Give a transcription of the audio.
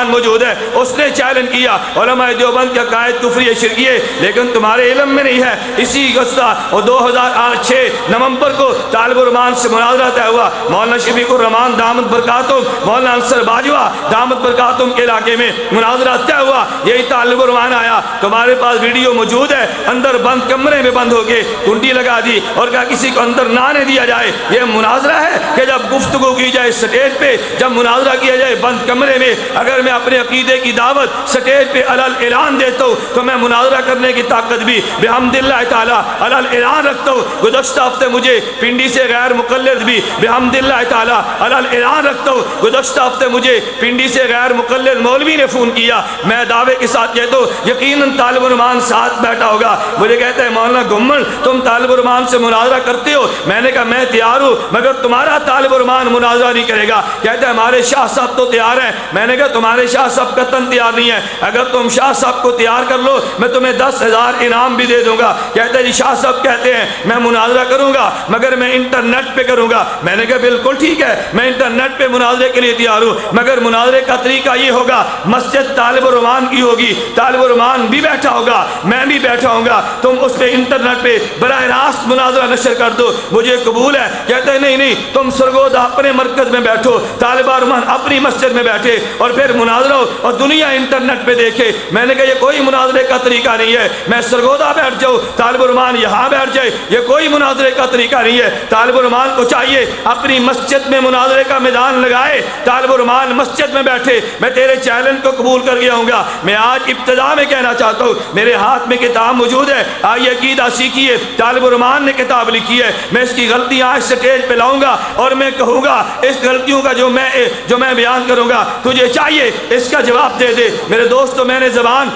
موجود ہے، اس نے چیلنج کیا علماء دیوبند کے عقائد کفری شرکیے، لیکن تمہارے علم میں نہیں ہے۔ اسی اگستہ اور 2006 نومبر کو طالب الرحمان سے مناظرہ طے ہوا۔ مولانا شفیق الرحمان دامت برکاتہم، مولانا انصر باجوہ دامت برکاتہم کے علاقے میں مناظرہ طے ہوا۔ یہی طالب الرحمان آیا، تمہارے پاس ویڈیو موجود ہے، اندر بند کمرے میں بند ہو کے کنڈی لگا دی اور کہا کسی کو اندر نہ آنے دیا جائے۔ یہ مناظرہ ہے کہ جب گفتگو کی جائے سٹیج پہ، جب مناظرہ کیا جائے بند کمرے میں؟ اگر میں اپنے عقیدے کی دعوت سٹیج پہ علل اعلان دیتا ہوں تو میں مناظرہ کرنے کی طاقت بھی بحمداللہ تعالی علل اعلان رکھتا ہوں۔ گزشتہ ہفتے مجھے پنڈی سے غیر مقلد بھی بحمداللہ تعالی علل اعلان رکھتا ہوں۔ گزشتہ ہفتے مجھے پنڈی سے غیر مقلد مولوی نے فون کیا، میں دعوے کے ساتھ کہتا ہوں یقیناً طالب الرحمان ساتھ بیٹھا ہوگا۔ مجھے کہتا ہے مولانا گمن تم طالب الرحمان سے مناظرہ کرتے ہو؟ میں نے کہا میں تیار ہوں، مگر تمہارا طالب الرحمان مناظرہ نہیں کرے گا۔ کہتا ہے ہمارے شاہ صاحب تو تیار ہیں۔ میں نے کہا تمہارے شاہ صاحب قطعاً تیار نہیں ہے، اگر تم شاہ صاحب کو تیار کر لو میں تمہیں 10,000 انعام بھی دے دوں گا۔ کہتا ہے جی شاہ صاحب کہتے ہیں میں مناظرہ کروں گا مگر میں انٹرنیٹ پہ کروں گا۔ میں نے کہا بالکل ٹھیک ہے، میں انٹرنیٹ پہ مناظرے کے لیے تیار ہوں، مگر مناظرے کا طریقہ یہ ہوگا مسجد طالب الرحمان کی ہوگی، طالب الرحمان بھی بیٹھا ہوگا، میں بھی بیٹھا ہوں گا، تم اس پہ انٹرنیٹ پہ براہ راست مناظرہ نشر کر دو، مجھے قبول ہے۔ کہتے ہیں نہیں تم سرگودا اپنے مرکز میں بیٹھو، طالب الرحمان اپنی مسجد میں بیٹھے اور پھر مناظرہ اور دنیا انٹرنیٹ پہ دیکھے۔ میں نے کہا یہ کوئی مناظرے کا طریقہ نہیں ہے، میں سرگودا بیٹھ جاؤں طالب الرحمان یہاں بیٹھ جائے، یہ کوئی مناظرے کا طریقہ نہیں ہے۔ طالب الرحمان کو چاہیے اپنی مسجد میں مناظرے کا میدان لگائے، طالب الرحمان مسجد میں بیٹھے۔ میں تیرے چیلنج کو قبول کر گیا ہوں گا۔ میں آج ابتدا میں کہنا چاہتا ہوں میرے ہاتھ میں کتاب موجود ہے، آئیے عقیدہ سیکھیے، طالب الرحمان نے کتاب لکھی ہے، میں اس کی غلطیاں آج سٹیج پہ لاؤں گا اور میں کہوں گا اس غلطیوں کا جو میں بیان کروں گا تجھے چاہیے اس کا جواب دے دے۔ میرے دوستو میں نے زبان